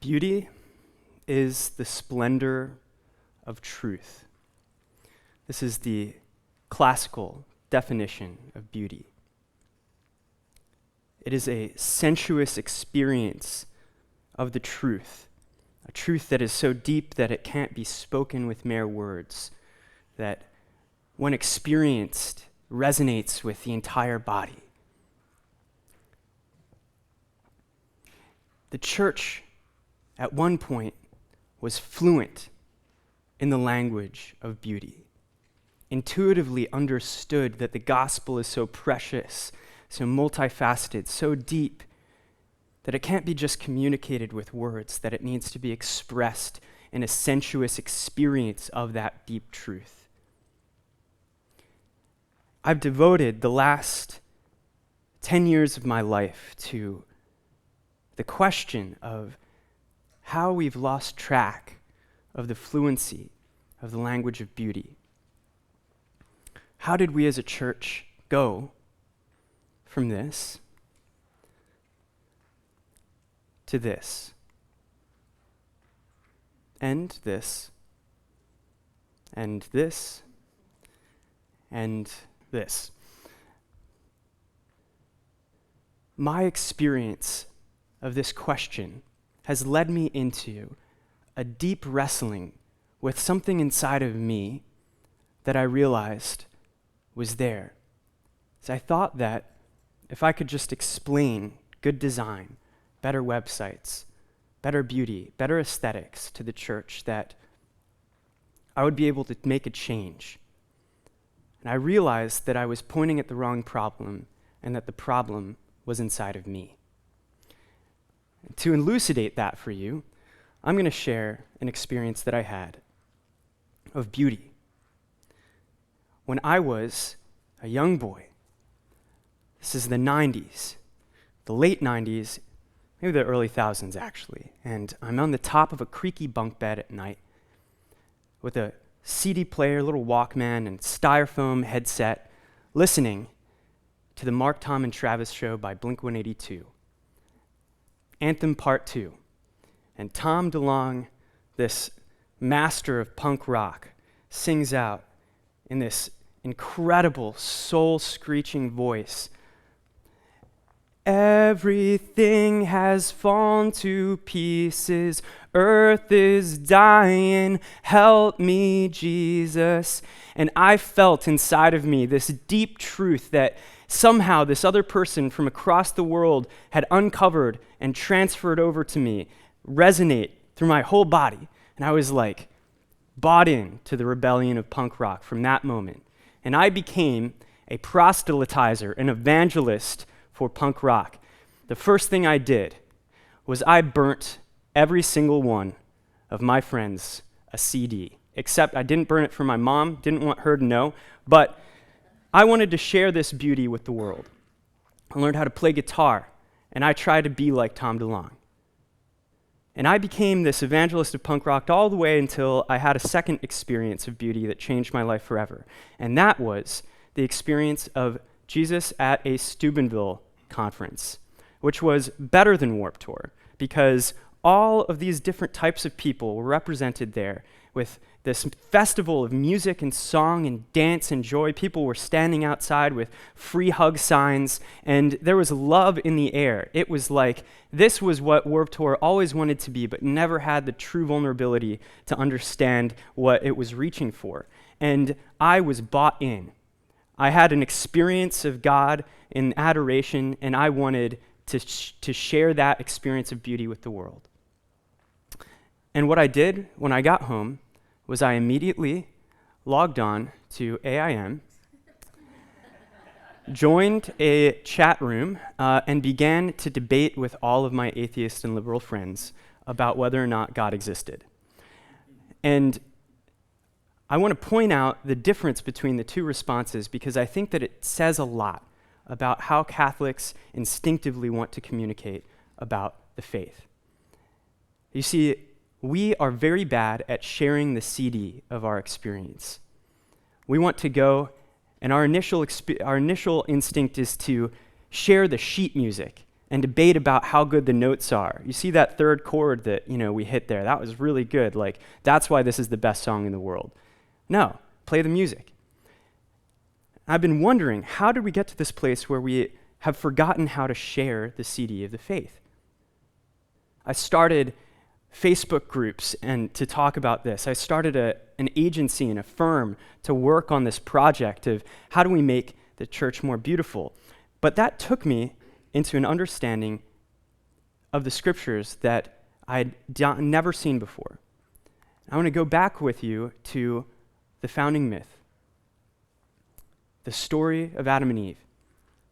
Beauty is the splendor of truth. This is the classical definition of beauty. It is a sensuous experience of the truth, a truth that is so deep that it can't be spoken with mere words, that when experienced resonates with the entire body. The church at one point was fluent in the language of beauty, intuitively understood that the gospel is so precious, so multifaceted, so deep, that it can't be just communicated with words, that it needs to be expressed in a sensuous experience of that deep truth. I've devoted the last 10 years of my life to the question of how we've lost track of the fluency of the language of beauty. How did we as a church go from this to this, and this, and this, and this? My experience of this question has led me into a deep wrestling with something inside of me that I realized was there. So I thought that if I could just explain good design, better websites, better beauty, better aesthetics to the church, that I would be able to make a change. And I realized that I was pointing at the wrong problem and that the problem was inside of me. To elucidate that for you, I'm going to share an experience that I had of beauty. When I was a young boy, this is the 90s, the late 90s, maybe the early thousands actually, and I'm on the top of a creaky bunk bed at night with a CD player, little Walkman, and styrofoam headset, listening to the Mark, Tom, and Travis show by Blink-182. Anthem Part 2. And Tom DeLonge, this master of punk rock, sings out in this incredible soul-screeching voice, "Everything has fallen to pieces, earth is dying, help me, Jesus." And I felt inside of me this deep truth that somehow this other person from across the world had uncovered and transferred over to me, resonate through my whole body. And I was like, bought in to the rebellion of punk rock from that moment. And I became a proselytizer, an evangelist for punk rock. The first thing I did was I burnt every single one of my friends a CD, except I didn't burn it for my mom, didn't want her to know, but I wanted to share this beauty with the world. I learned how to play guitar, and I tried to be like Tom DeLonge. And I became this evangelist of punk rock all the way until I had a second experience of beauty that changed my life forever. And that was the experience of Jesus at a Steubenville conference, which was better than Warped Tour, because all of these different types of people were represented there with this festival of music and song and dance and joy. People were standing outside with free hug signs, and there was love in the air. It was like this was what Warped Tour always wanted to be, but never had the true vulnerability to understand what it was reaching for. And I was bought in. I had an experience of God in adoration, and I wanted to share that experience of beauty with the world. And what I did when I got home was I immediately logged on to AIM, joined a chat room, and began to debate with all of my atheist and liberal friends about whether or not God existed. And I want to point out the difference between the two responses because I think that it says a lot about how Catholics instinctively want to communicate about the faith. You see, we are very bad at sharing the CD of our experience. We want to go, and our initial instinct is to share the sheet music and debate about how good the notes are. You see that third chord that, we hit there? That was really good. Like, that's why this is the best song in the world. No, play the music. I've been wondering, how did we get to this place where we have forgotten how to share the CD of the faith? I started Facebook groups and to talk about this. I started an agency and a firm to work on this project of how do we make the church more beautiful. But that took me into an understanding of the scriptures that I'd never seen before. I want to go back with you to the founding myth, the story of Adam and Eve,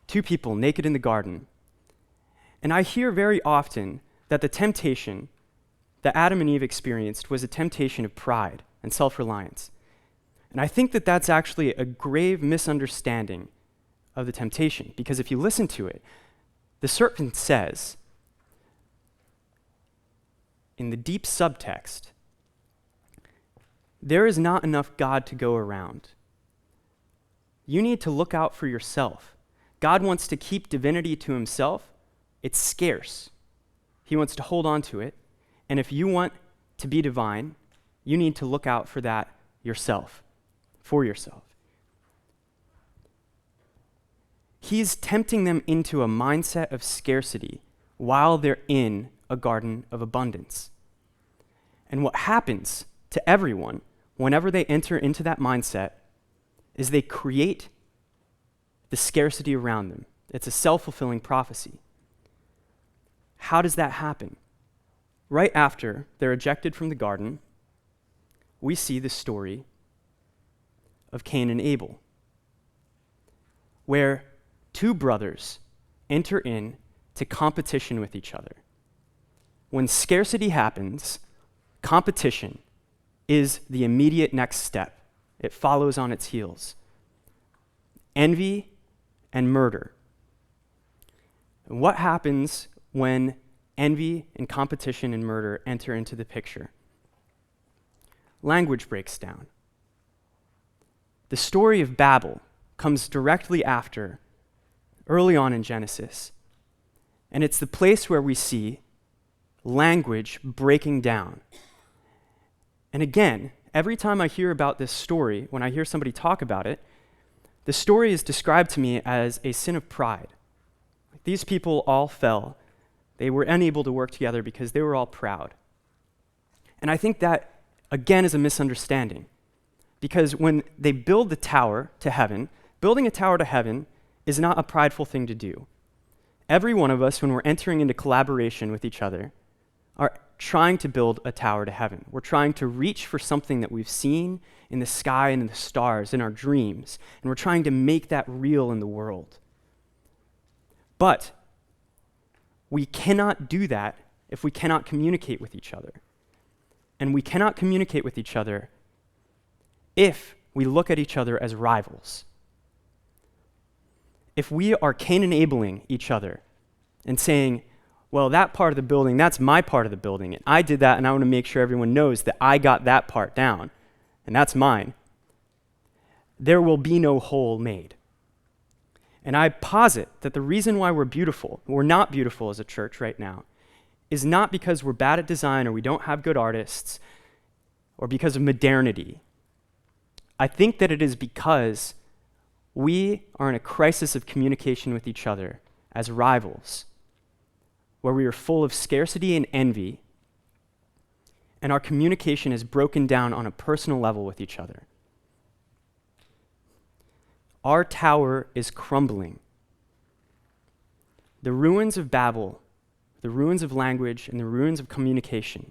two people naked in the garden. And I hear very often that the temptation that Adam and Eve experienced was a temptation of pride and self-reliance. And I think that that's actually a grave misunderstanding of the temptation, because if you listen to it, the serpent says, in the deep subtext, there is not enough God to go around. You need to look out for yourself. God wants to keep divinity to himself. It's scarce. He wants to hold on to it. And if you want to be divine, you need to look out for that yourself, for yourself. He's tempting them into a mindset of scarcity while they're in a garden of abundance. And what happens to everyone whenever they enter into that mindset is they create the scarcity around them. It's a self-fulfilling prophecy. How does that happen? Right after they're ejected from the garden, we see the story of Cain and Abel, where two brothers enter into competition with each other. When scarcity happens, competition is the immediate next step. It follows on its heels. Envy and murder. And what happens when envy and competition and murder enter into the picture? Language breaks down. The story of Babel comes directly after, early on in Genesis. And it's the place where we see language breaking down. And again, every time I hear about this story, when I hear somebody talk about it, the story is described to me as a sin of pride. These people all fell. They were unable to work together because they were all proud. And I think that, again, is a misunderstanding. Because when they build the tower to heaven, building a tower to heaven is not a prideful thing to do. Every one of us, when we're entering into collaboration with each other, are trying to build a tower to heaven. We're trying to reach for something that we've seen in the sky and in the stars, in our dreams, and we're trying to make that real in the world. But we cannot do that if we cannot communicate with each other. And we cannot communicate with each other if we look at each other as rivals. If we are Cain-enabling each other and saying, well, that part of the building, that's my part of the building, and I did that, and I want to make sure everyone knows that I got that part down, and that's mine, there will be no whole made. And I posit that the reason why we're not beautiful as a church right now, is not because we're bad at design or we don't have good artists or because of modernity. I think that it is because we are in a crisis of communication with each other as rivals, where we are full of scarcity and envy, and our communication is broken down on a personal level with each other. Our tower is crumbling. The ruins of Babel, the ruins of language, and the ruins of communication.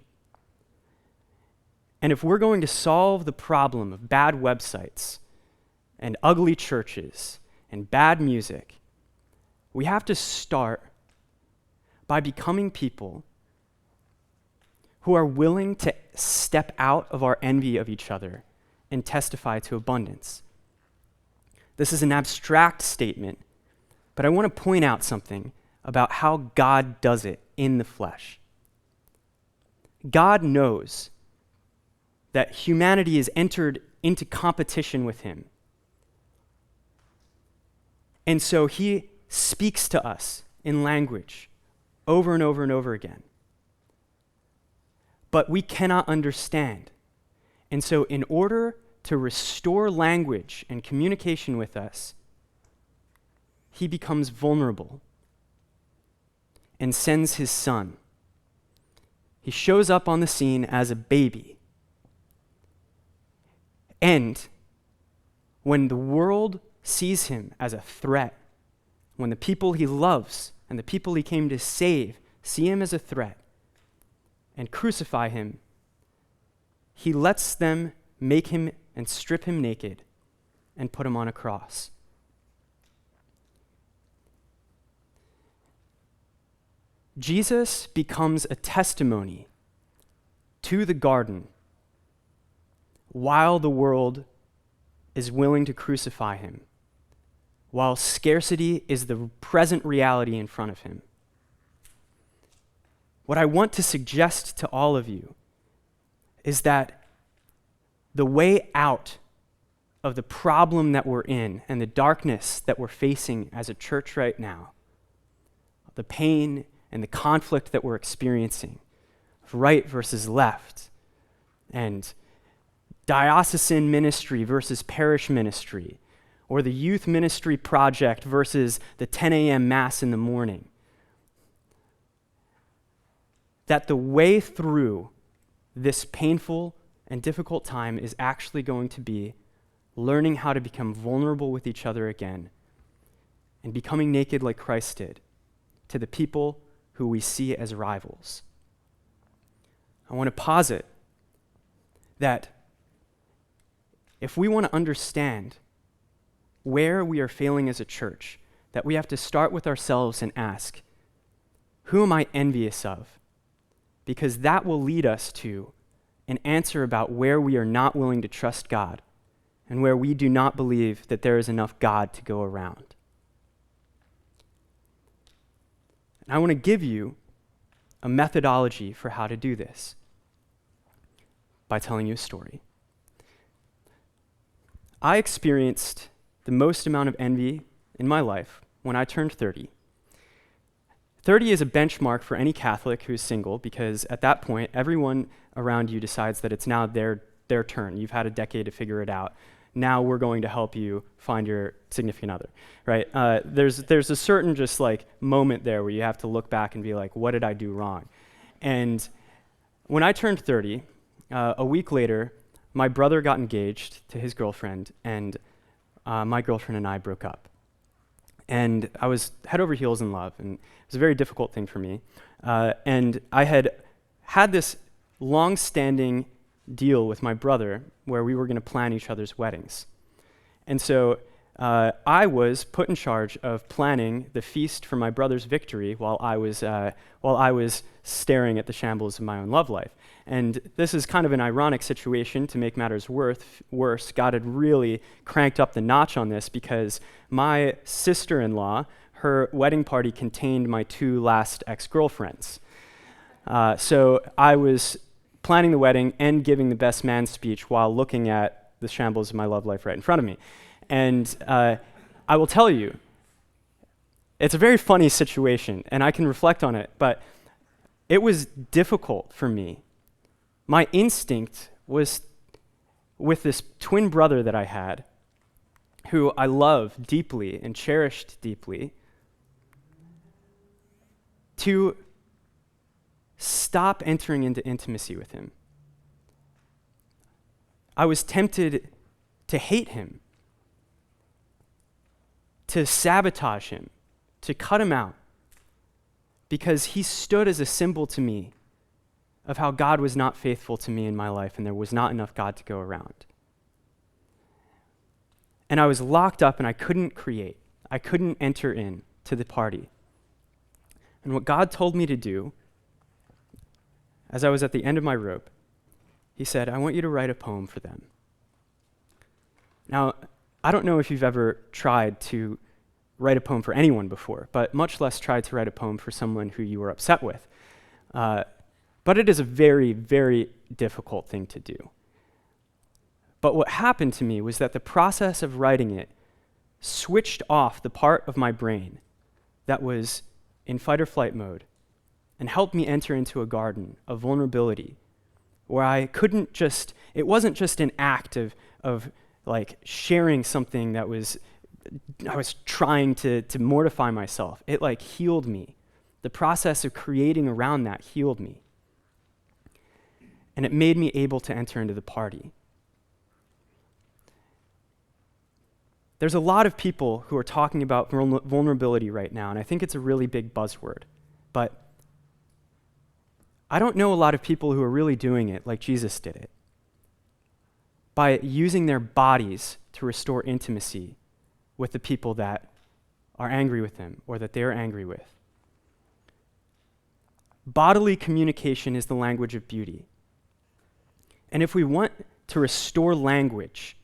And if we're going to solve the problem of bad websites and ugly churches and bad music, we have to start by becoming people who are willing to step out of our envy of each other and testify to abundance. This is an abstract statement, but I want to point out something about how God does it in the flesh. God knows that humanity has entered into competition with him. And so he speaks to us in language over and over and over again. But we cannot understand. And so in order to restore language and communication with us, he becomes vulnerable and sends his son. He shows up on the scene as a baby. And when the world sees him as a threat, when the people he loves and the people he came to save see him as a threat and crucify him, he lets them make him and strip him naked and put him on a cross. Jesus becomes a testimony to the garden while the world is willing to crucify him, while scarcity is the present reality in front of him. What I want to suggest to all of you is that the way out of the problem that we're in and the darkness that we're facing as a church right now, the pain and the conflict that we're experiencing, of right versus left, and diocesan ministry versus parish ministry, or the youth ministry project versus the 10 a.m. Mass in the morning, that the way through this painful and difficult time is actually going to be learning how to become vulnerable with each other again and becoming naked like Christ did to the people who we see as rivals. I want to posit that if we want to understand where we are failing as a church, that we have to start with ourselves and ask, who am I envious of? Because that will lead us to an answer about where we are not willing to trust God and where we do not believe that there is enough God to go around. And I want to give you a methodology for how to do this by telling you a story. I experienced the most amount of envy in my life when I turned 30. 30 is a benchmark for any Catholic who's single, because at that point, everyone around you decides that it's now their turn. You've had a decade to figure it out. Now we're going to help you find your significant other, right? There's a certain just like moment there where you have to look back and be like, what did I do wrong? And when I turned 30, a week later, my brother got engaged to his girlfriend, and my girlfriend and I broke up. And I was head over heels in love, and it was a very difficult thing for me. And I had this long-standing deal with my brother where we were going to plan each other's weddings. And so I was put in charge of planning the feast for my brother's victory while I was staring at the shambles of my own love life. And this is kind of an ironic situation. To make matters worse, God had really cranked up the notch on this because my sister-in-law, her wedding party contained my two last ex-girlfriends. So I was planning the wedding and giving the best man speech while looking at the shambles of my love life right in front of me. And I will tell you, it's a very funny situation, and I can reflect on it, but it was difficult for me. My instinct was with this twin brother that I had, who I loved deeply and cherished deeply, to stop entering into intimacy with him. I was tempted to hate him, to sabotage him, to cut him out, because he stood as a symbol to me of how God was not faithful to me in my life and there was not enough God to go around. And I was locked up and I couldn't create. I couldn't enter in to the party. And what God told me to do, as I was at the end of my rope, he said, I want you to write a poem for them. Now, I don't know if you've ever tried to write a poem for anyone before, but much less tried to write a poem for someone who you were upset with. But it is a very, very difficult thing to do. But what happened to me was that the process of writing it switched off the part of my brain that was in fight or flight mode and helped me enter into a garden of vulnerability where it wasn't just an act of like sharing something I was trying to mortify myself. It like healed me. The process of creating around that healed me. And it made me able to enter into the party. There's a lot of people who are talking about vulnerability right now, and I think it's a really big buzzword. But I don't know a lot of people who are really doing it like Jesus did it, by using their bodies to restore intimacy with the people that are angry with them or that they're angry with. Bodily communication is the language of beauty. And if we want to restore language,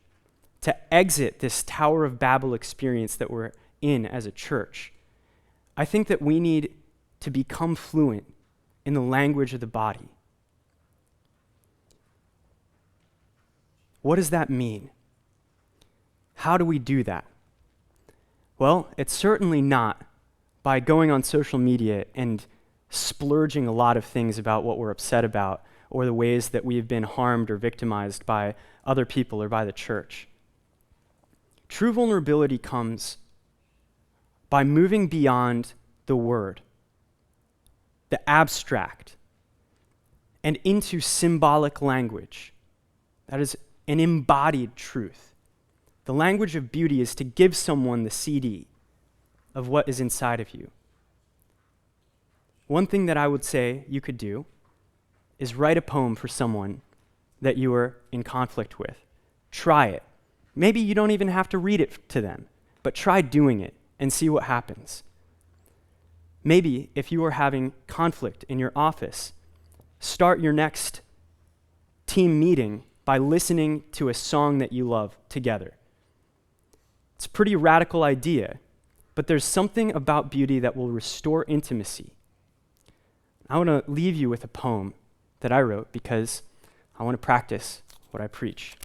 to exit this Tower of Babel experience that we're in as a church, I think that we need to become fluent in the language of the body. What does that mean? How do we do that? Well, it's certainly not by going on social media and splurging a lot of things about what we're upset about or the ways that we've been harmed or victimized by other people or by the church. True vulnerability comes by moving beyond the word, the abstract, and into symbolic language. That is an embodied truth. The language of beauty is to give someone the CD of what is inside of you. One thing that I would say you could do is write a poem for someone that you are in conflict with. Try it. Maybe you don't even have to read it to them, but try doing it and see what happens. Maybe if you are having conflict in your office, start your next team meeting by listening to a song that you love together. It's a pretty radical idea, but there's something about beauty that will restore intimacy. I want to leave you with a poem that I wrote because I want to practice what I preach.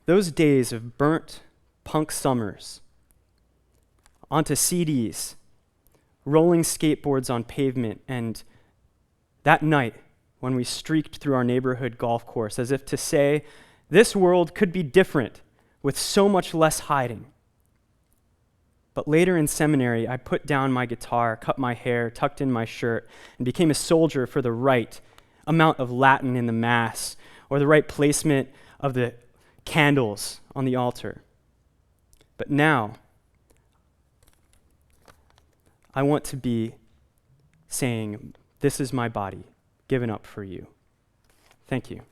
Those days of burnt punk summers, onto CDs, rolling skateboards on pavement, and that night when we streaked through our neighborhood golf course as if to say, this world could be different with so much less hiding. But later in seminary, I put down my guitar, cut my hair, tucked in my shirt, and became a soldier for the right amount of Latin in the Mass, or the right placement of the candles on the altar. But now, I want to be saying, this is my body, given up for you. Thank you.